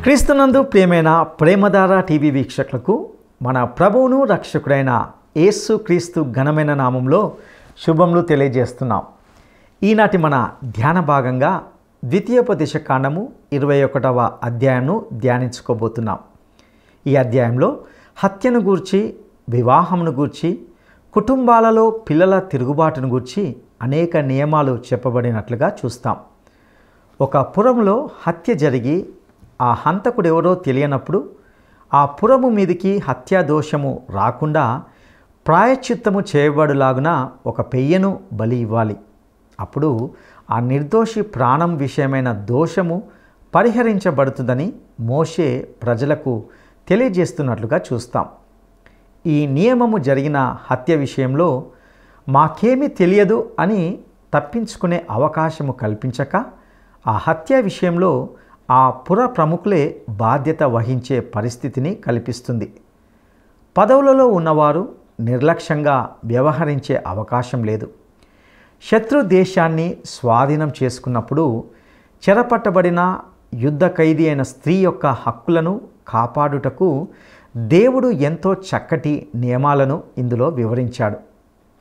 క్రీస్తునందు ప్రియమైన ప్రేమధార టీవీ వీక్షకులకు మన ప్రభువును రక్షకుడైన యేసు క్రీస్తు ఘనమైన నామంలో శుభములు తెలియజేస్తున్నాం. ఈనాటి మన ధ్యాన భాగంగా ద్వితీయోపదేశ కాండము 21వ అధ్యాయంను ధ్యానించుకోబోతున్నాం. ఈ అధ్యాయంలో హత్యను గూర్చి, వివాహమును గూర్చి, కుటుంబాలలో పిల్లల తిరుగుబాటును గూర్చి అనేక నియమాలు చెప్పబడినట్లుగా చూస్తాం. ఒక పురంలో హత్య జరిగి ఆ హంతకుడు ఎవరో తెలియనప్పుడు ఆ పురము మీదికి హత్యా దోషము రాకుండా ప్రాయశ్చిత్తము చేయబడులాగున ఒక పెయ్యను బలి ఇవ్వాలి. అప్పుడు ఆ నిర్దోషి ప్రాణం విషయమైన దోషము పరిహరించబడుతుందని మోషే ప్రజలకు తెలియజేస్తున్నట్లుగా చూస్తాం. ఈ నియమము జరిగిన హత్య విషయంలో మాకేమీ తెలియదు అని తప్పించుకునే అవకాశము కల్పించక ఆ హత్య విషయంలో ఆ పుర ప్రముఖులే బాధ్యత వహించే పరిస్థితిని కల్పిస్తుంది. పదవులలో ఉన్నవారు నిర్లక్ష్యంగా వ్యవహరించే అవకాశం లేదు. శత్రు దేశాన్ని స్వాధీనం చేసుకున్నప్పుడు చెరపట్టబడిన యుద్ధ ఖైదీ అయిన స్త్రీ యొక్క హక్కులను కాపాడుటకు దేవుడు ఎంతో చక్కటి నియమాలను ఇందులో వివరించాడు.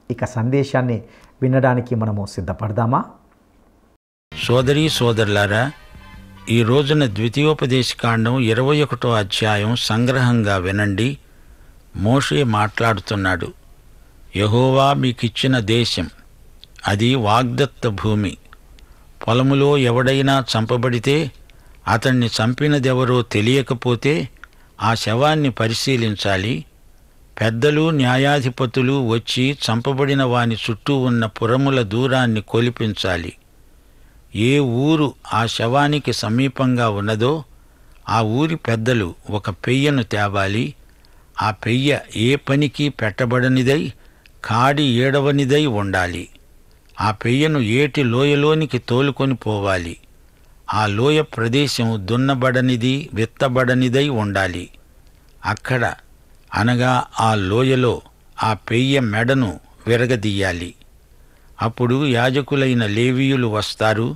ఇక సందేశాన్ని వినడానికి మనము సిద్ధపడదామా? సోదరీ సోదరులారా, ఈ రోజున ద్వితీయోపదేశకాండం 21వ అధ్యాయం సంగ్రహంగా వినండి. మోషే మాట్లాడుతున్నాడు. యెహోవా మీకిచ్చిన దేశం, అది వాగ్దత్త భూమి. పొలములో ఎవడైనా చంపబడితే అతన్ని చంపినదెవరో తెలియకపోతే ఆ శవాన్ని పరిశీలించాలి. పెద్దలు, న్యాయాధిపతులు వచ్చి చంపబడిన వాని చుట్టూ ఉన్న పురముల దూరాన్ని కొలిపించాలి. ఏ ఊరు ఆ శవానికి సమీపంగా ఉన్నదో ఆ ఊరి పెద్దలు ఒక పెయ్యను తేవాలి. ఆ పెయ్య ఏ పనికి పెట్టబడనిదై కాడి ఏడవనిదై ఉండాలి. ఆ పెయ్యను ఏటి లోయలోనికి తోలుకొని పోవాలి. ఆ లోయ ప్రదేశం దున్నబడనిది, విత్తబడనిదై ఉండాలి. అక్కడ అనగా ఆ లోయలో ఆ పెయ్య మెడను విరగదీయాలి. అప్పుడు యాజకులైన లేవీయులు వస్తారు.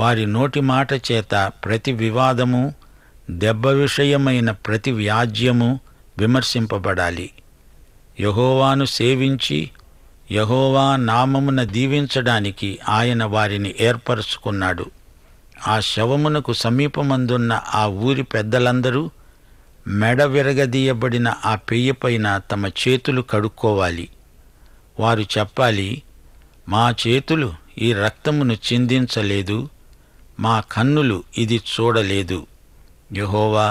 వారి నోటి మాట చేత ప్రతి వివాదము, దెబ్బ విషయమైన ప్రతి వ్యాజ్యము విమర్శింపబడాలి. యెహోవాను సేవించి యెహోవా నామమున దీవించడానికి ఆయన వారిని ఏర్పరచుకున్నాడు. ఆ శవమునకు సమీపమందున్న ఆ ఊరి పెద్దలందరూ మెడ విరగదీయబడిన ఆ పెయ్యపైన తమ చేతులు కడుక్కోవాలి. వారు చెప్పాలి, మా చేతులు ఈ రక్తమును చిందించలేదు, మా కన్నులు ఇది చూడలేదు. యెహోవా,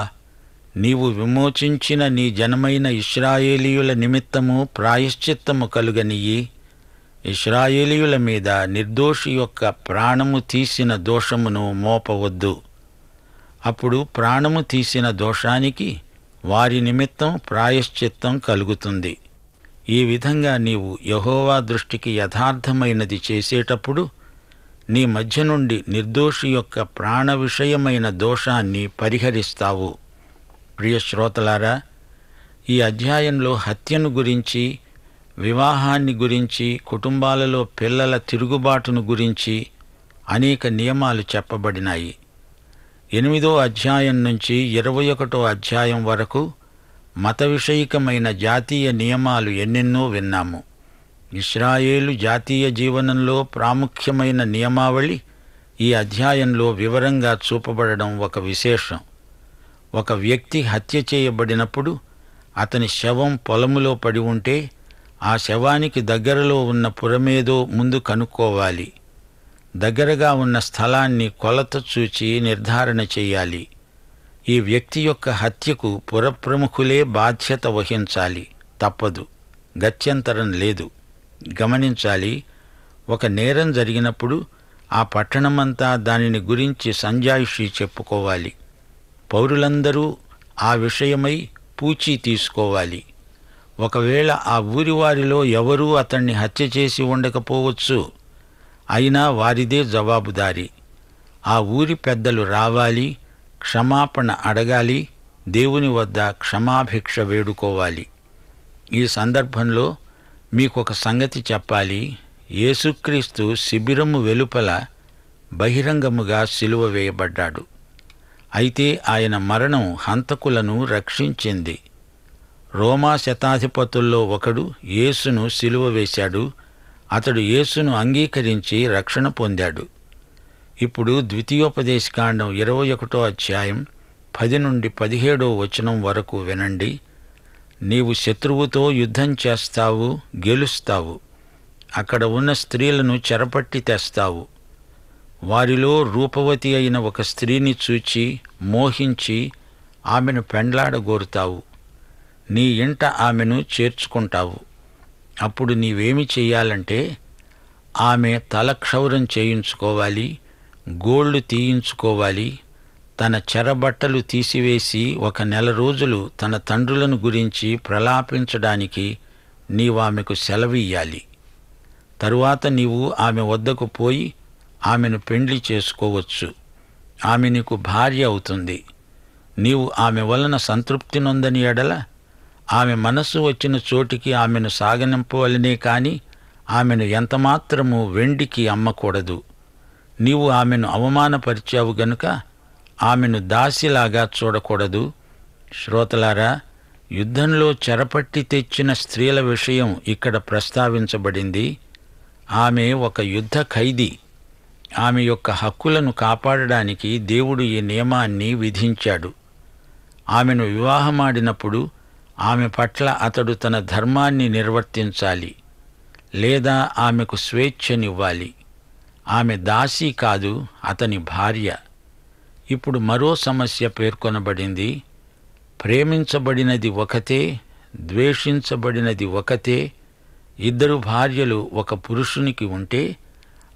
నీవు విమోచించిన నీ జనమైన ఇశ్రాయేలీయుల నిమిత్తము ప్రాయశ్చిత్తము కలుగనియ్యి. ఇశ్రాయేలీయుల మీద నిర్దోషి యొక్క ప్రాణము తీసిన దోషమును మోపవద్దు. అప్పుడు ప్రాణము తీసిన దోషానికి వారి నిమిత్తం ప్రాయశ్చిత్తం కలుగుతుంది. ఈ విధంగా నీవు యెహోవా దృష్టికి యథార్థమైనది చేసేటప్పుడు నీ మధ్య నుండి నిర్దోషి యొక్క ప్రాణ విషయమైన దోషాన్ని పరిహరిస్తావు. ప్రియ శ్రోతలారా, ఈ అధ్యాయంలో హత్యను గురించి, వివాహాన్ని గురించి, కుటుంబాలలో పిల్లల తిరుగుబాటును గురించి అనేక నియమాలు చెప్పబడినాయి. 8వ అధ్యాయం నుంచి 21వ అధ్యాయం వరకు మత విషయికమైన జాతీయ నియమాలు ఎన్నెన్నో విన్నాము. ఇశ్రాయేలు జాతీయ జీవనంలో ప్రాముఖ్యమైన నియమావళి ఈ అధ్యాయంలో వివరంగా చూపబడడం ఒక విశేషం. ఒక వ్యక్తి హత్య చేయబడినప్పుడు అతని శవం పొలములో పడి ఉంటే ఆ శవానికి దగ్గరలో ఉన్న పురమేదో ముందు కనుక్కోవాలి. దగ్గరగా ఉన్న స్థలాన్ని కొలత చూచి నిర్ధారణ చేయాలి. ఈ వ్యక్తి యొక్క హత్యకు పురప్రముఖులే బాధ్యత వహించాలి. తప్పదు, గత్యంతరం లేదు. గమనించాలి, ఒక నేరం జరిగినప్పుడు ఆ పట్టణమంతా దానిని గురించి సంజాయిషీ చెప్పుకోవాలి. పౌరులందరూ ఆ విషయమై పూచీ తీసుకోవాలి. ఒకవేళ ఆ ఊరి వారిలో ఎవరూ అతన్ని హత్య చేసి ఉండకపోవచ్చు, అయినా వారిదే జవాబుదారీ. ఆ ఊరి పెద్దలు రావాలి, క్షమాపణ అడగాలి, దేవుని వద్ద క్షమాభిక్ష వేడుకోవాలి. ఈ సందర్భంలో మీకొక సంగతి చెప్పాలి. యేసుక్రీస్తు శిబిరము వెలుపల బహిరంగముగా సిలువ వేయబడ్డాడు. అయితే ఆయన మరణం హంతకులను రక్షించింది. రోమా శతాధిపతుల్లో ఒకడు యేసును సిలువ వేశాడు. అతడు యేసును అంగీకరించి రక్షణ పొందాడు. ఇప్పుడు ద్వితీయోపదేశకాండం 21 అధ్యాయం 10 నుండి 17 వరకు వినండి. నీవు శత్రువుతో యుద్ధం చేస్తావు, గెలుస్తావు. అక్కడ ఉన్న స్త్రీలను చెరపట్టి తెస్తావు. వారిలో రూపవతి అయిన ఒక స్త్రీని చూచి మోహించి ఆమెను పెండ్లాడగోరుతావు. నీ ఇంట ఆమెను చేర్చుకుంటావు. అప్పుడు నీవేమి చెయ్యాలంటే ఆమె తల క్షౌరం చేయించుకోవాలి, గోళ్లు తీయించుకోవాలి, తన చెరబట్టలు తీసివేసి 1 నెల రోజులు తన తండ్రులను గురించి ప్రలాపించడానికి నీవామెకు సెలవియ్యాలి. తరువాత నీవు ఆమె వద్దకు పోయి ఆమెను పెండ్లి చేసుకోవచ్చు. ఆమె నీకు భార్య అవుతుంది. నీవు ఆమె వలన సంతృప్తి నొందని ఎడల ఆమె మనస్సు వచ్చిన చోటికి ఆమెను సాగనింపవలనే కాని ఆమెను ఎంతమాత్రము వెండికి అమ్మకూడదు. నీవు ఆమెను అవమానపరిచావు గనుక ఆమెను దాసిలాగా చూడకూడదు. శ్రోతలారా, యుద్ధంలో చెరపట్టి తెచ్చిన స్త్రీల విషయం ఇక్కడ ప్రస్తావించబడింది. ఆమె ఒక యుద్ధ ఖైదీ. ఆమె యొక్క హక్కులను కాపాడడానికి దేవుడు ఈ నియమాన్ని విధించాడు. ఆమెను వివాహమాడినప్పుడు ఆమె పట్ల అతడు తన ధర్మాన్ని నిర్వర్తించాలి, లేదా ఆమెకు స్వేచ్ఛనివ్వాలి. ఆమె దాసి కాదు, అతని భార్య. ఇప్పుడు మరో సమస్య పేర్కొనబడింది. ప్రేమించబడినది ఒకతే, ద్వేషించబడినది ఒకతే. 2 భార్యలు ఒక పురుషునికి ఉంటే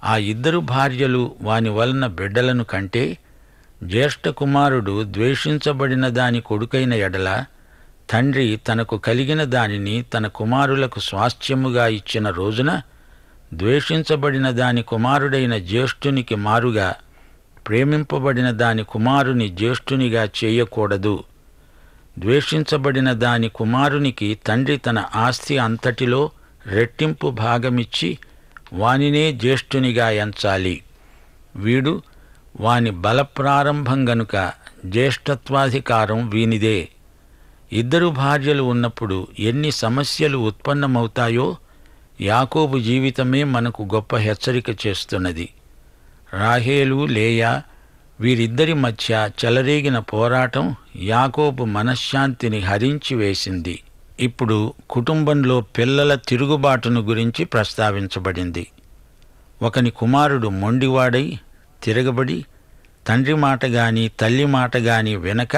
ఆ 2 భార్యలు వాని వలన బిడ్డలను కంటే, జ్యేష్ఠ కుమారుడు ద్వేషించబడిన దాని కొడుకైన ఎడల తండ్రి తనకు కలిగిన దానిని తన కుమారులకు స్వాస్థ్యముగా ఇచ్చిన రోజున ద్వేషించబడిన దాని కుమారుడైన జ్యేష్ఠునికి మారుగా ప్రేమింపబడిన దాని కుమారుని జ్యేష్ఠునిగా చేయకూడదు. ద్వేషించబడిన దాని కుమారునికి తండ్రి తన ఆస్తి అంతటిలో రెట్టింపు భాగమిచ్చి వానినే జ్యేష్ఠునిగా ఎంచాలి. వీడు వాని బలప్రారంభం గనుక జ్యేష్ఠత్వాధికారం వీనిదే. 2 భార్యలు ఉన్నప్పుడు ఎన్ని సమస్యలు ఉత్పన్నమవుతాయో యాకోబు జీవితమే మనకు గొప్ప హెచ్చరిక చేస్తున్నది. రాహేలు, లేయా వీరిద్దరి మధ్య చెలరేగిన పోరాటం యాకోబు మనశ్శాంతిని హరించి వేసింది. ఇప్పుడు కుటుంబంలో పిల్లల తిరుగుబాటును గురించి ప్రస్తావించబడింది. ఒకని కుమారుడు మొండివాడై తిరగబడి తండ్రి మాట గాని తల్లి మాట గాని వినక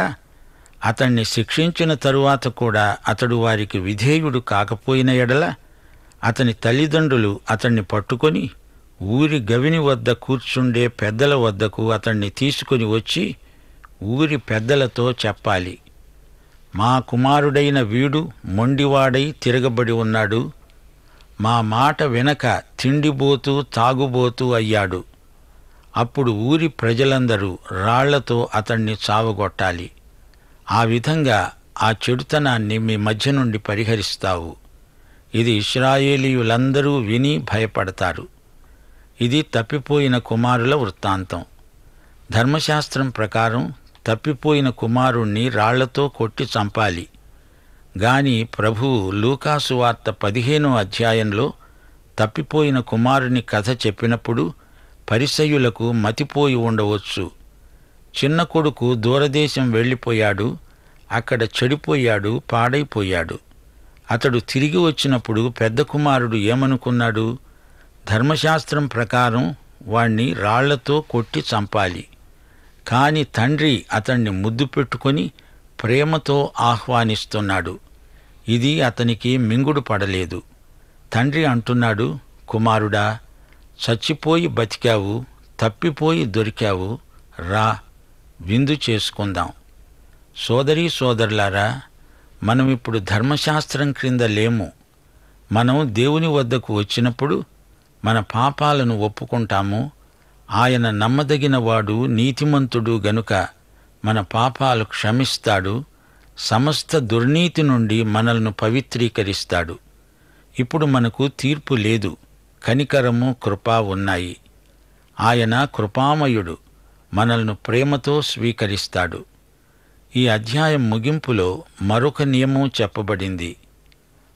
అతణ్ణి శిక్షించిన తరువాత కూడా అతడు వారికి విధేయుడు కాకపోయిన ఎడల అతని తల్లిదండ్రులు అతణ్ణి పట్టుకొని ఊరి గవిని వద్ద కూర్చుండే పెద్దల వద్దకు అతణ్ణి తీసుకొని వచ్చి ఊరి పెద్దలతో చెప్పాలి, మా కుమారుడైన వీడు మొండివాడై తిరగబడి ఉన్నాడు. మా మాట వినక తిండిబోతూ తాగుబోతూ అయ్యాడు. అప్పుడు ఊరి ప్రజలందరూ రాళ్లతో అతణ్ణి చావగొట్టాలి. ఆ విధంగా ఆ చెడుతనాన్ని మీ మధ్య నుండి పరిహరిస్తావు. ఇది ఇశ్రాయేలీయులందరూ విని భయపడతారు. ఇది తప్పిపోయిన కుమారుల వృత్తాంతం. ధర్మశాస్త్రం ప్రకారం తప్పిపోయిన కుమారుణ్ణి రాళ్లతో కొట్టి చంపాలి. గాని ప్రభువు లూకాసు వార్త 15వ అధ్యాయంలో తప్పిపోయిన కుమారుని కథ చెప్పినప్పుడు పరిసయ్యులకు మతిపోయి ఉండవచ్చు. చిన్న కొడుకు దూరదేశం వెళ్ళిపోయాడు, అక్కడ చెడిపోయాడు, పాడైపోయాడు. అతడు తిరిగి వచ్చినప్పుడు పెద్ద కుమారుడు ఏమనుకున్నాడు? ధర్మశాస్త్రం ప్రకారం వాణ్ణి రాళ్లతో కొట్టి చంపాలి. కాని తండ్రి అతణ్ణి ముద్దు పెట్టుకొని ప్రేమతో ఆహ్వానిస్తున్నాడు. ఇది అతనికి మింగుడు పడలేదు. తండ్రి అంటున్నాడు, కుమారుడా, చచ్చిపోయి బతికావు, తప్పిపోయి దొరికావు, రా, విందు చేసుకుందాం. సోదరీ సోదరులారా, మనమిప్పుడు ధర్మశాస్త్రం క్రింద లేము. మనం దేవుని వద్దకు వచ్చినప్పుడు మన పాపాలను ఒప్పుకుంటాము. ఆయన నమ్మదగినవాడు, నీతిమంతుడు గనుక మన పాపాలు క్షమిస్తాడు, సమస్త దుర్నీతి నుండి మనల్ని పవిత్రీకరిస్తాడు. ఇప్పుడు మనకు తీర్పు లేదు, కనికరము, కృప ఉన్నాయి. ఆయన కృపామయుడు. మనల్ని ప్రేమతో స్వీకరిస్తాడు. ఈ అధ్యాయం ముగింపులో మరొక నియమం చెప్పబడింది.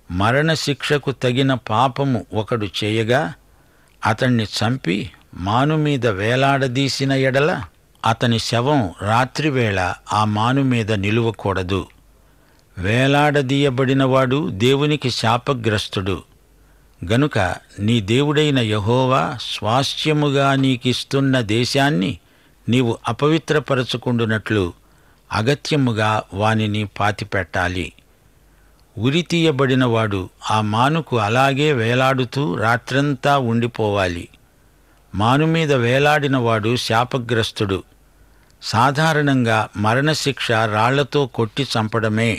మరణశిక్షకు తగిన పాపము ఒకడు చేయగా అతణ్ణి చంపి మానుమీద వేలాడదీసిన ఎడల అతని శవం రాత్రివేళ ఆ మానుమీద నిలువకూడదు. వేలాడదీయబడినవాడు దేవునికి శాపగ్రస్తుడు. గనుక నీ దేవుడైన యెహోవా స్వాస్థ్యముగా నీకిస్తున్న దేశాన్ని నీవు అపవిత్రపరచుకుండునట్లు అగత్యముగా వానిని పాతిపెట్టాలి. ఉరితీయబడినవాడు ఆ మానుకు అలాగే వేలాడుతూ రాత్రంతా ఉండిపోవాలి. మానుమీద వేలాడినవాడు శాపగ్రస్తుడు. సాధారణంగా మరణశిక్ష రాళ్లతో కొట్టి చంపడమే.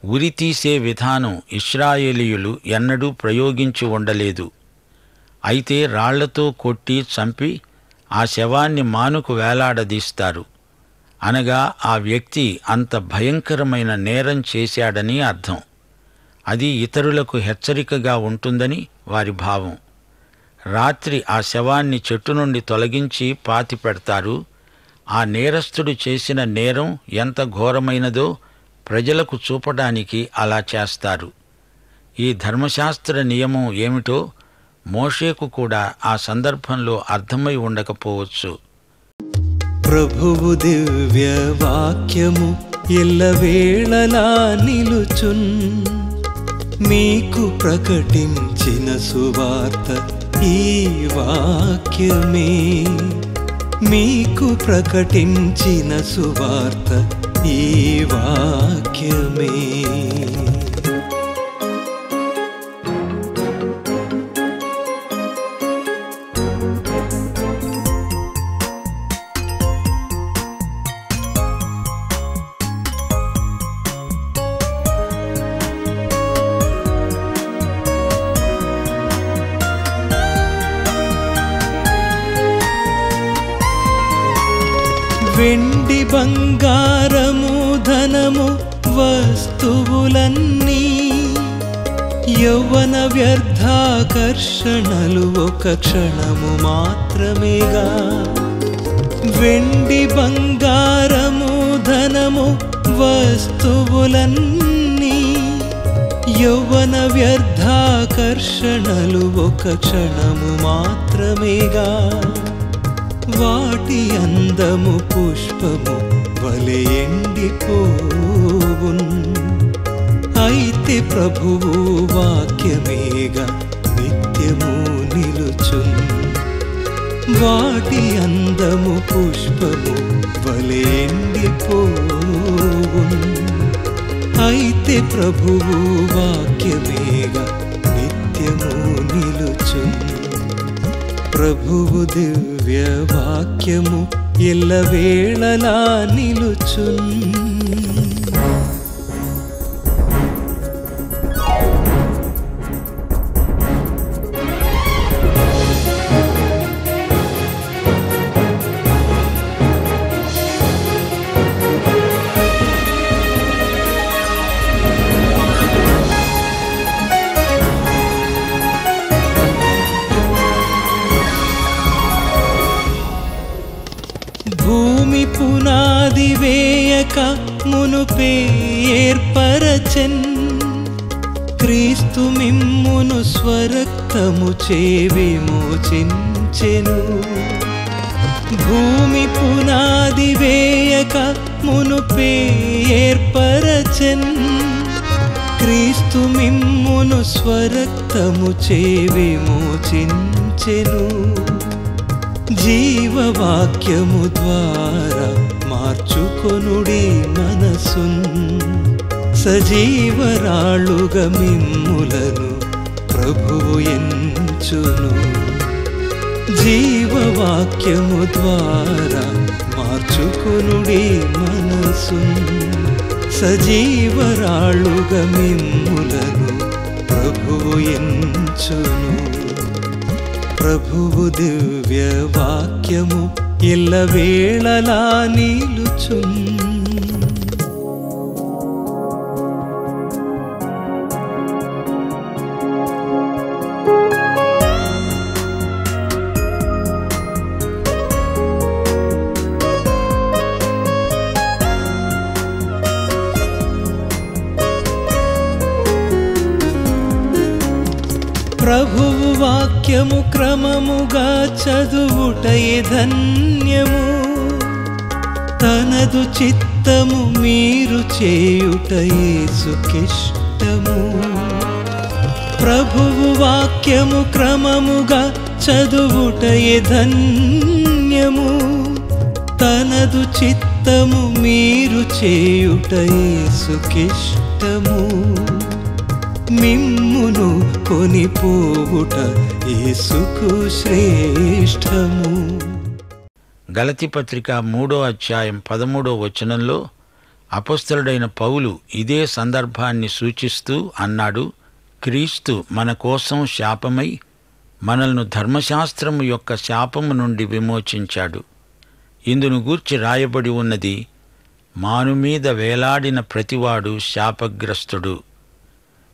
ఉరితీసే విధానం ఇశ్రాయేలీయులు ఎన్నడూ ప్రయోగించి ఉండలేదు. అయితే రాళ్లతో కొట్టి చంపి ఆ శవాన్ని మానుకు వేలాడదీస్తారు. అనగా ఆ వ్యక్తి అంత భయంకరమైన నేరం చేశాడని అర్థం. అది ఇతరులకు హెచ్చరికగా ఉంటుందని వారి భావం. రాత్రి ఆ శవాన్ని చెట్టు నుండి తొలగించి పాతిపెడతారు. ఆ నేరస్తుడు చేసిన నేరం ఎంత ఘోరమైనదో ప్రజలకు చూపడానికి అలా చేస్తారు. ఈ ధర్మశాస్త్ర నియమం ఏమిటో మోషేకు కూడా ఆ సందర్భంలో అర్థమై ఉండకపోవచ్చు. ప్రభువు దివ్య వాక్యము ఎల్లవేళలా నిలుచున్, మీకు ప్రకటించిన సువార్త ఈ వాక్యమే. మీకు ప్రకటించిన సువార్త ఈ వాక్యమే. వెండి బంగారము ధనము వస్తువులన్నీ యౌవన వ్యర్థాకర్షణలు ఒక క్షణము మాత్రమేగా. వెండి బంగారము ధనము వస్తువులన్నీ యౌవన వ్యర్థాకర్షణలు ఒక క్షణము మాత్రమేగా. వాటి అందము పుష్పము వలె ఎండిపోవున్, అయితే ప్రభువు వాక్యమేగా నిత్యము నిలుచున్. వాటి అందము పుష్పము వలె ఎండిపోవున్, అయితే ప్రభువు వాక్యమేగా నిత్యము నిలుచున్. ప్రభువు దివ్య వాక్యము ఎల్లవేళలా నిలుచున్. భూమి పునాది వేయక మునుపే ఏర్పరచెన్, క్రీస్తు మిమ్మును స్వరక్తము చే విమోచించెను. భూమి పునాది వేయక మునుపే ఏర్పరచెన్, క్రీస్తు మిమ్మును స్వరక్తము చే విమోచించెను. జీవవాక్యము ద్వారా మార్చుకొనుడి మనసున్, సజీవరాళుగా మిమ్ములను ప్రభువు ఎంచును. జీవవాక్యము ద్వారా మార్చుకొనుడి మనసున్, సజీవరాళుగా మిమ్ములను ప్రభువు ఎంచును. ప్రభువు దివ్య వాక్యము ఎల్లవేళలా నిలుచున్. ప్రభువు వాక్యము క్రమముగా చదువుటయే ధన్యము. తనదు చిత్తము మీరు చేయుట యేసుకిష్టము. ప్రభువు వాక్యము క్రమముగా చదువుటయే ధన్యము. తనదు చిత్తము మీరు చేయుట యేసుకిష్టము. మిమ్మును కొనిపోవుట యేసుకు శ్రేష్టము. గలతీ పత్రిక 3వ అధ్యాయం 13వ వచనంలో అపొస్తలుడైన పౌలు ఇదే సందర్భాన్ని సూచిస్తూ అన్నాడు, క్రీస్తు మన కోసం శాపమై మనల్ని ధర్మశాస్త్రము యొక్క శాపము నుండి విమోచించాడు. ఇందును గూర్చి రాయబడి ఉన్నది, మానుమీద వేలాడిన ప్రతివాడు శాపగ్రస్తుడు.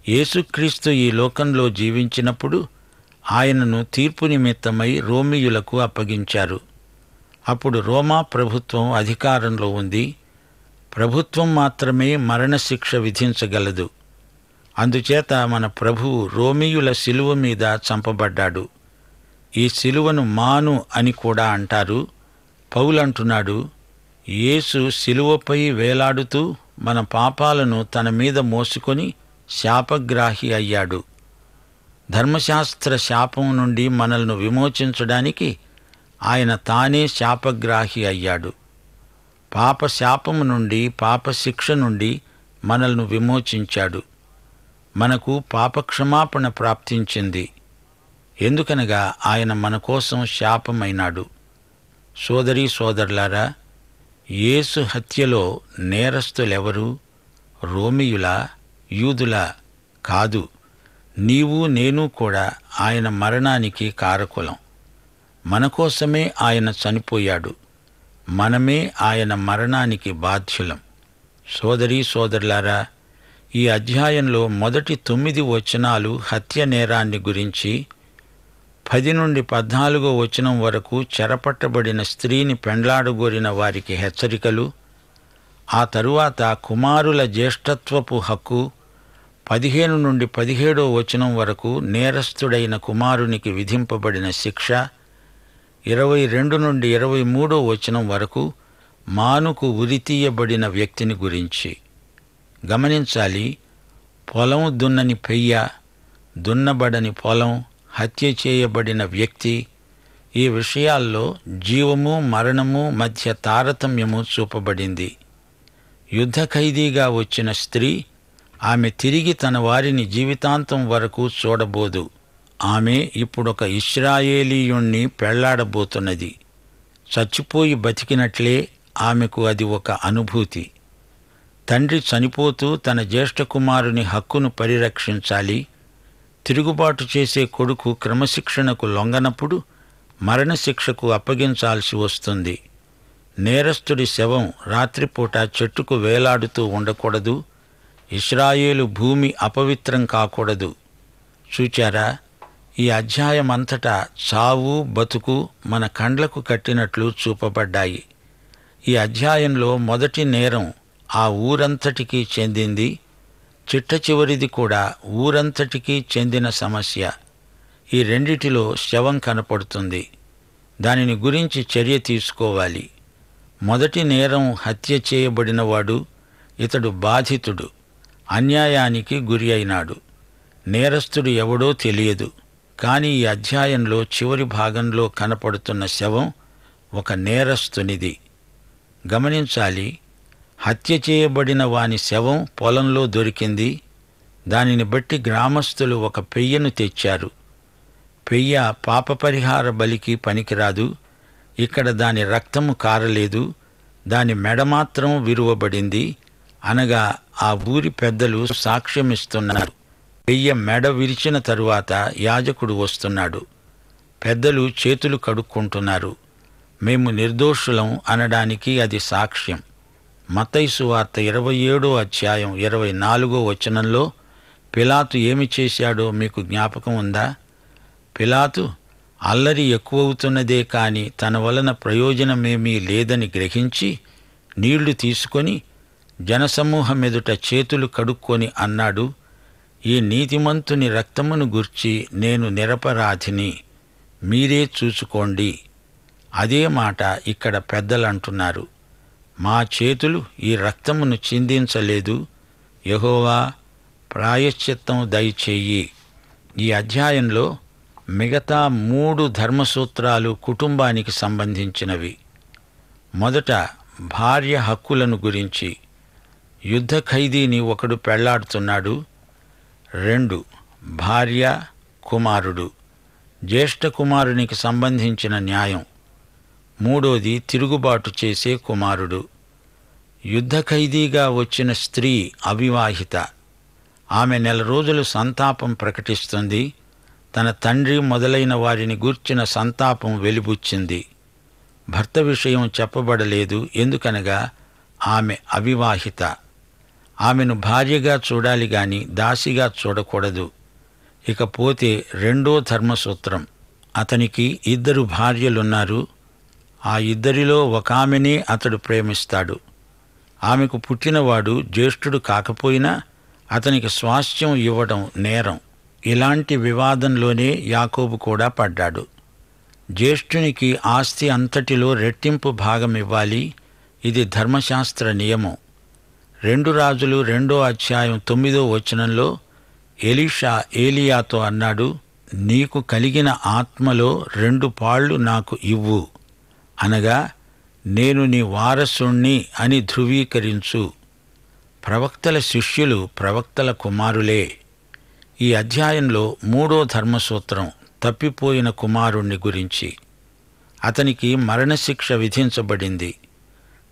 యేసుక్రీస్తు ఈ లోకంలో జీవించినప్పుడు ఆయనను తీర్పు నిమిత్తమై రోమీయులకు అప్పగించారు. అప్పుడు రోమా ప్రభుత్వం అధికారంలో ఉంది. ప్రభుత్వం మాత్రమే మరణశిక్ష విధించగలదు. అందుచేత మన ప్రభువు రోమీయుల శిలువ మీద చంపబడ్డాడు. ఈ శిలువను మాను అని కూడా అంటారు. పౌలంటున్నాడు, యేసు శిలువపై వేలాడుతూ మన పాపాలను తన మీద మోసుకొని శాపగ్రాహి అయ్యాడు. ధర్మశాస్త్ర శాపం నుండి మనల్ని విమోచించడానికి ఆయన తానే శాపగ్రాహి అయ్యాడు. పాప శాపము నుండి, పాపశిక్ష నుండి మనల్ని విమోచించాడు. మనకు పాపక్షమాపణ ప్రాప్తించింది. ఎందుకనగా ఆయన మన కోసం శాపమైనాడు. సోదరీ సోదరులారా, యేసు హత్యలో నేరస్తులెవరు? రోమీయులా, యూదులా? కాదు. నీవు నేను కూడా ఆయన మరణానికి కారకులం. మన కోసమే ఆయన చనిపోయాడు. మనమే ఆయన మరణానికి బాధ్యులం. సోదరీ సోదరులారా, ఈ అధ్యాయంలో మొదటి 9 వచనాలు హత్య నేరాన్ని గురించి, 10 నుండి 14 వచనం వరకు చెరపట్టబడిన స్త్రీని పెండ్లాడగోరిన వారికి హెచ్చరికలు, ఆ తరువాత కుమారుల జ్యేష్ఠత్వపు హక్కు, 15 నుండి 17 వచనం వరకు నేరస్తుడైన కుమారునికి విధింపబడిన శిక్ష, 22 నుండి 23 వచనం వరకు మానుకు ఉరితీయబడిన వ్యక్తిని గురించి. గమనించాలి, పొలం దున్నని పెయ్య, దున్నబడని పొలం, హత్య చేయబడిన వ్యక్తి, ఈ విషయాల్లో జీవము మరణము మధ్య తారతమ్యము చూపబడింది. యుద్ధ ఖైదీగా వచ్చిన స్త్రీ, ఆమె తిరిగి తన వారిని జీవితాంతం వరకు చూడబోదు. ఆమె ఇప్పుడొక ఇశ్రాయేలీయుణ్ణి పెళ్లాడబోతున్నది. చచ్చిపోయి బతికినట్లే ఆమెకు అది ఒక అనుభూతి. తండ్రి చనిపోతూ తన జ్యేష్ఠ కుమారుని హక్కును పరిరక్షించాలి. తిరుగుబాటు చేసే కొడుకు క్రమశిక్షణకు లొంగనప్పుడు మరణశిక్షకు అప్పగించాల్సి వస్తుంది. నేరస్తుడి శవం రాత్రిపూట చెట్టుకు వేలాడుతూ ఉండకూడదు. ఇశ్రాయేలు భూమి అపవిత్రం కాకూడదు. చూచారా, ఈ అధ్యాయమంతటా చావు బతుకు మన కండ్లకు కట్టినట్లు చూపబడ్డాయి. ఈ అధ్యాయంలో మొదటి నేరం ఆ ఊరంతటికీ చెందింది. చిట్ట చివరిది కూడా ఊరంతటికీ చెందిన సమస్య. ఈ రెండిటిలో శవం కనపడుతుంది. దానిని గురించి చర్య తీసుకోవాలి. మొదటి నేరం హత్య చేయబడినవాడు. ఇతడు బాధితుడు, అన్యాయానికి గురి అయినాడు. నేరస్తుడు ఎవడో తెలియదు. కానీ ఈ అధ్యాయంలో చివరి భాగంలో కనపడుతున్న శవం ఒక నేరస్తునిది. గమనించాలి, హత్య చేయబడిన వాని శవం పొలంలో దొరికింది. దానిని బట్టి గ్రామస్తులు ఒక పెయ్యను తెచ్చారు. పెయ్య పాపపరిహార బలికి పనికిరాదు. ఇక్కడ దాని రక్తము కారలేదు. దాని మెడ మాత్రం విరువబడింది. అనగా ఆ ఊరి పెద్దలు సాక్ష్యమిస్తున్నారు. పెయ్య మెడ విరిచిన తరువాత యాజకుడు వస్తున్నాడు. పెద్దలు చేతులు కడుక్కుంటున్నారు. మేము నిర్దోషులం అనడానికి అది సాక్ష్యం. మత్తయి సువార్త 27వ అధ్యాయం 24వ వచనంలో పిలాతు ఏమి చేశాడో మీకు జ్ఞాపకం ఉందా? పిలాతు అల్లరి ఎక్కువవుతున్నదే కాని తన వలన ప్రయోజనమేమీ లేదని గ్రహించి నీళ్లు తీసుకొని జనసమూహం ఎదుట చేతులు కడుక్కొని అన్నాడు, ఈ నీతిమంతుని రక్తమును గూర్చి నేను నిరపరాధిని, మీరే చూసుకోండి. అదే మాట ఇక్కడ పెద్దలంటున్నారు. మా చేతులు ఈ రక్తమును చిందించలేదు, యెహోవా ప్రాయశ్చిత్తం దయచేయి. ఈ అధ్యాయంలో మిగతా 3 ధర్మసూత్రాలు కుటుంబానికి సంబంధించినవి. మొదట భార్య హక్కులను గురించి. యుద్ధ ఖైదీని ఒకడు పెళ్లాడుతున్నాడు. 2 భార్య కుమారుడు, జ్యేష్ఠ కుమారునికి సంబంధించిన న్యాయం. 3వది తిరుగుబాటు చేసే కుమారుడు. యుద్ధ ఖైదీగా వచ్చిన స్త్రీ అవివాహిత. ఆమె 1 రోజులు సంతాపం ప్రకటిస్తుంది. తన తండ్రి మొదలైన వారిని గూర్చిన సంతాపం వెలిబుచ్చింది. భర్త విషయం చెప్పబడలేదు, ఎందుకనగా ఆమె అవివాహిత. ఆమెను భార్యగా చూడాలి గాని దాసిగా చూడకూడదు. ఇకపోతే 2వ ధర్మసూత్రం. అతనికి 2 భార్యలున్నారు. ఆ 2లో ఒక ఆమెనే అతడు ప్రేమిస్తాడు. ఆమెకు పుట్టినవాడు జ్యేష్ఠుడు కాకపోయినా అతనికి స్వాస్థ్యం ఇవ్వడం నేరం. ఇలాంటి వివాదంలోనే యాకోబు కూడా పడ్డాడు. జ్యేష్ఠునికి ఆస్తి అంతటిలో రెట్టింపు భాగం ఇవ్వాలి. ఇది ధర్మశాస్త్ర నియమం. 2 రాజులు 2వ అధ్యాయం 9వ వచనంలో ఎలీషా ఏలియాతో అన్నాడు, నీకు కలిగిన ఆత్మలో 2 పాళ్ళు నాకు ఇవ్వు, అనగా నేను నీ వారసుణ్ణి అని ధృవీకరించు. ప్రవక్తల శిష్యులు ప్రవక్తల కుమారులే. ఈ అధ్యాయంలో 3వ ధర్మసూత్రం తప్పిపోయిన కుమారుణ్ణి గురించి. అతనికి మరణశిక్ష విధించబడింది.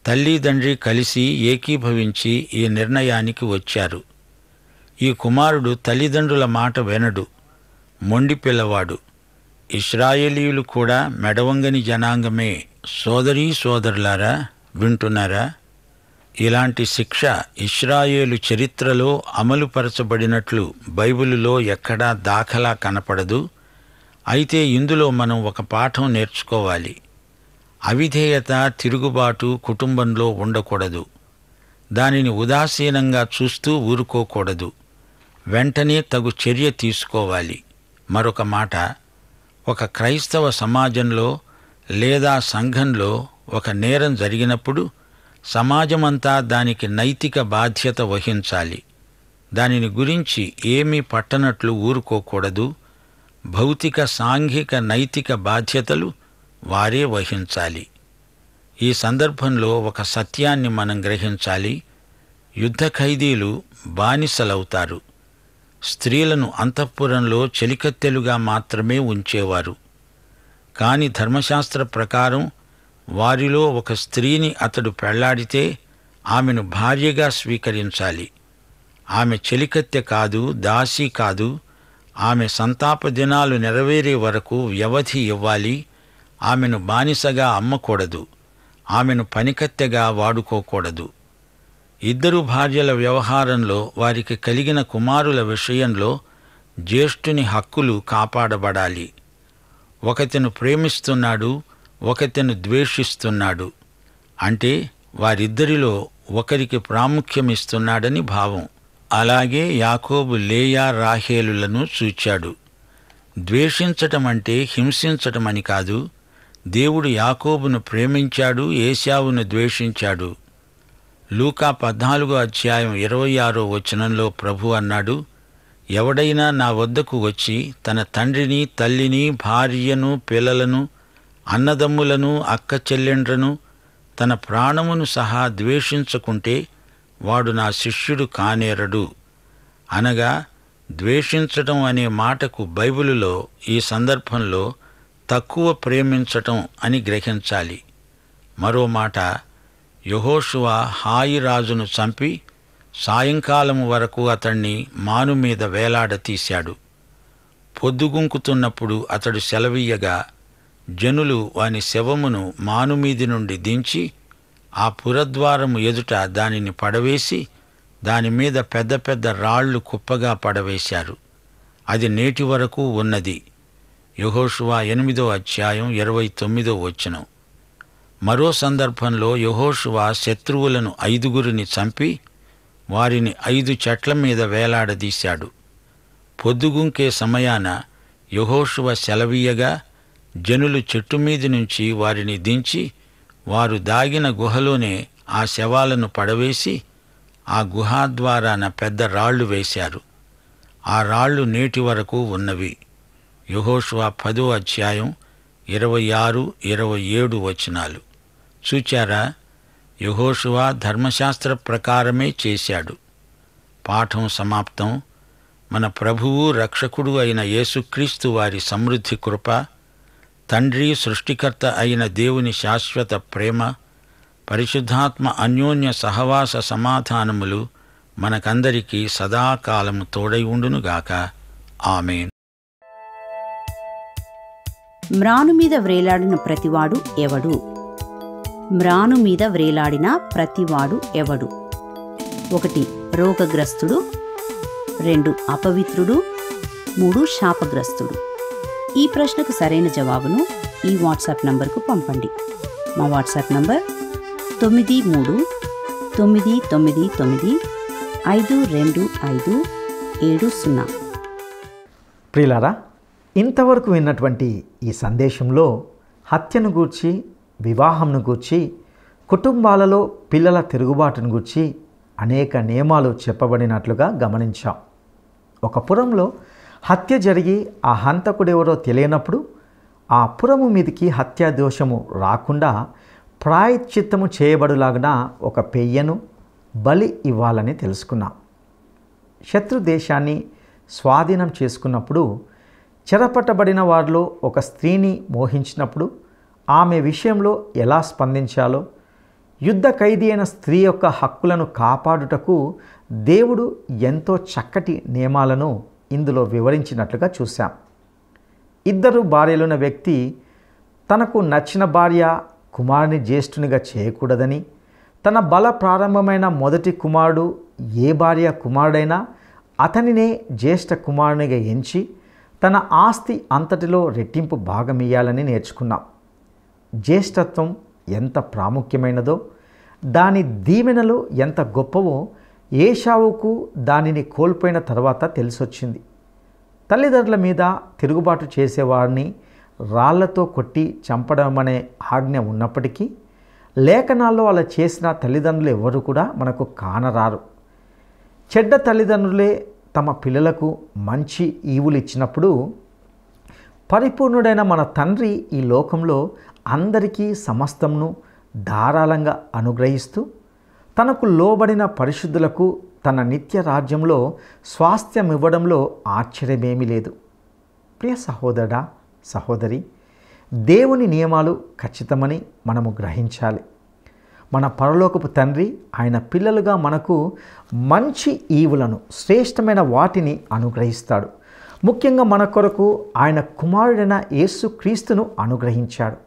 తల్లిదండ్రి కలిసి ఏకీభవించి ఈ నిర్ణయానికి వచ్చారు. ఈ కుమారుడు తల్లిదండ్రుల మాట వినడు, మొండి పిల్లవాడు. ఇశ్రాయేలీయులు కూడా మెడవంగని జనాంగమే. సోదరీ సోదరులారా, వింటున్నారా? ఇలాంటి శిక్ష ఇశ్రాయేలు చరిత్రలో అమలుపరచబడినట్లు బైబిలులో ఎక్కడా దాఖలా కనపడదు. అయితే ఇందులో మనం ఒక పాఠం నేర్చుకోవాలి. అవిధేయత, తిరుగుబాటు కుటుంబంలో ఉండకూడదు. దానిని ఉదాసీనంగా చూస్తూ ఊరుకోకూడదు. వెంటనే తగు చర్య తీసుకోవాలి. మరొక మాట, ఒక క్రైస్తవ సమాజంలో లేదా సంఘంలో ఒక నేరం జరిగినప్పుడు సమాజమంతా దానికి నైతిక బాధ్యత వహించాలి. దానిని గురించి ఏమీ పట్టనట్లు ఊరుకోకూడదు. భౌతిక, సాంఘిక, నైతిక బాధ్యతలు వారే వహించాలి. ఈ సందర్భంలో ఒక సత్యాన్ని మనం గ్రహించాలి. యుద్ధ ఖైదీలు బానిసలవుతారు. స్త్రీలను అంతఃపురంలో చెలికత్తెలుగా మాత్రమే ఉంచేవారు. కాని ధర్మశాస్త్ర ప్రకారం వారిలో ఒక స్త్రీని అతడు పెళ్లాడితే ఆమెను భార్యగా స్వీకరించాలి. ఆమె చెలికత్తె కాదు, దాసి కాదు. ఆమె సంతాప దినాలు నెరవేరే వరకు వ్యవధి ఇవ్వాలి. ఆమెను బానిసగా అమ్మకూడదు. ఆమెను పనికత్తెగా వాడుకోకూడదు. 2 భార్యల వ్యవహారంలో వారికి కలిగిన కుమారుల విషయంలో జ్యేష్ఠుని హక్కులు కాపాడబడాలి. ఒకతను ప్రేమిస్తున్నాడు, ఒకతను ద్వేషిస్తున్నాడు. అంటే వారిద్దరిలో ఒకరికి ప్రాముఖ్యమిస్తున్నాడని భావం. అలాగే యాకోబు లేయా రాహేలులను చూచాడు. ద్వేషించటం అంటే హింసించటమని కాదు. దేవుడు యాకోబును ప్రేమించాడు, ఏశావును ద్వేషించాడు. లూకా 14వ అధ్యాయం 26వ వచనంలో ప్రభు అన్నాడు, ఎవడైనా నా వద్దకు వచ్చి తన తండ్రిని, తల్లిని, భార్యను, పిల్లలను, అన్నదమ్ములను, అక్క చెల్లెండ్రను, తన ప్రాణమును సహా ద్వేషించకుంటే వాడు నా శిష్యుడు కానేరడు. అనగా ద్వేషించటం అనే మాటకు బైబిలులో ఈ సందర్భంలో తక్కువ ప్రేమించటం అని గ్రహించాలి. మరో మాట, యెహోషువ హాయి రాజును చంపి సాయంకాలం వరకు అతణ్ణి మాను మీద వేలాడతీశాడు. పొద్దుగుంకుతున్నప్పుడు అతడు సెలవీయగా జనులు వాని శవమును మానుమీది నుండి దించి ఆ పురద్వారము ఎదుట దానిని పడవేసి దానిమీద పెద్ద పెద్ద రాళ్లు కుప్పగా పడవేశారు. అది నేటి వరకు ఉన్నది. యెహోషువ 8వ అధ్యాయం 29వ వచనం. మరో సందర్భంలో యెహోషువ శత్రువులను 5గురిని చంపి వారిని 5 చెట్ల మీద వేలాడదీశాడు. పొద్దుగుంకే సమయాన యెహోషువ సెలవీయగా జనులు చెట్టు మీది నుంచి వారిని దించి వారు దాగిన గుహలోనే ఆ శవాలను పడవేసి ఆ గుహాద్వారాన పెద్ద రాళ్లు వేశారు. ఆ రాళ్లు నేటి వరకు ఉన్నవి. యెహోషువ 10వ అధ్యాయం 26, 27 వచనాలు. చూచారా, యెహోషువ ధర్మశాస్త్ర ప్రకారమే చేశాడు. పాఠం సమాప్తం. మన ప్రభువు రక్షకుడు అయిన యేసుక్రీస్తు వారి సమృద్ధి కృప, తండ్రి సృష్టికర్త అయిన దేవుని శాశ్వత ప్రేమ, పరిశుద్ధాత్మ అన్యోన్య సహవాస సమాధానములు మనకందరికీ సదాకాలము తోడై ఉండునుగాక. ఆమేన్. మ్రాను మీద వ్రేలాడిన ప్రతివాడు ఎవడు? మ్రాను మీద వ్రేలాడిన ప్రతివాడు ఎవడు? 1 రోగగ్రస్తుడు, 2 అపవిత్రుడు, 3 శాపగ్రస్తుడు. ఈ ప్రశ్నకు సరైన జవాబును ఈ వాట్సాప్ నంబర్కు పంపండి. మా వాట్సాప్ నంబర్ 9399952570. ప్రియులారా, ఇంతవరకు విన్నటువంటి ఈ సందేశంలో హత్యను గూర్చి, వివాహంను గూర్చి, కుటుంబాలలో పిల్లల తిరుగుబాటును గూర్చి అనేక నియమాలు చెప్పబడినట్లుగా గమనించాం. ఒక పురంలో హత్య జరిగి ఆ హంతకుడెవరో తెలియనప్పుడు ఆ పురము మీదికి హత్యా దోషము రాకుండా ప్రాయశ్చిత్తము చేయబడులాగున ఒక పెయ్యను బలి ఇవ్వాలని తెలుసుకున్నాం. శత్రు దేశాన్ని స్వాధీనం చేసుకున్నప్పుడు చెరపట్టబడిన వారిలో ఒక స్త్రీని మోహించినప్పుడు ఆమె విషయంలో ఎలా స్పందించాలో, యుద్ధ ఖైదీ అయిన స్త్రీ యొక్క హక్కులను కాపాడుటకు దేవుడు ఎంతో చక్కటి నియమాలను ఇందులో వివరించినట్లుగా చూశాం. 2 భార్యలున్న వ్యక్తి తనకు నచ్చిన భార్య కుమారుని జ్యేష్ఠునిగా చేయకూడదని, తన బల ప్రారంభమైన మొదటి కుమారుడు ఏ భార్య కుమారుడైనా అతనినే జ్యేష్ఠ కుమారునిగా ఎంచి తన ఆస్తి అంతటిలో రెట్టింపు భాగమియ్యాలని నేర్చుకున్నాం. జ్యేష్ఠత్వం ఎంత ప్రాముఖ్యమైనదో, దాని దీవెనలు ఎంత గొప్పవో ఏశావుకు దానిని కోల్పోయిన తర్వాత తెలిసొచ్చింది. తల్లిదండ్రుల మీద తిరుగుబాటు చేసేవారిని రాళ్లతో కొట్టి చంపడమనే ఆజ్ఞ ఉన్నప్పటికీ లేఖనాల్లో అలా చేసిన తల్లిదండ్రులు ఎవరు కూడా మనకు కానరారు. చెడ్డ తల్లిదండ్రులే తమ పిల్లలకు మంచి ఈవులు ఇచ్చినప్పుడు పరిపూర్ణుడైన మన తండ్రి ఈ లోకంలో అందరికీ సమస్తమును ధారాళంగా అనుగ్రహిస్తూ తనకు లోబడిన పరిశుద్ధులకు తన నిత్య రాజ్యంలో స్వాస్థ్యం ఇవ్వడంలో ఆశ్చర్యమేమీ లేదు. ప్రియ సహోదరుడా, సహోదరి, దేవుని నియమాలు ఖచ్చితమని మనము గ్రహించాలి. మన పరలోకపు తండ్రి ఆయన పిల్లలుగా మనకు మంచి ఈవులను, శ్రేష్టమైన వాటిని అనుగ్రహిస్తాడు. ముఖ్యంగా మన కొరకు ఆయన కుమారుడైన యేసుక్రీస్తును అనుగ్రహించాడు.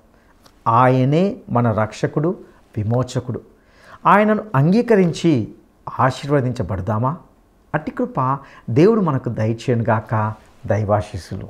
ఆయనే మన రక్షకుడు, విమోచకుడు. ఆయనను అంగీకరించి ఆశీర్వదించబడదామా? అట్టి కృప దేవుడు మనకు దయచేయునుగాక. దైవాశీస్సులు.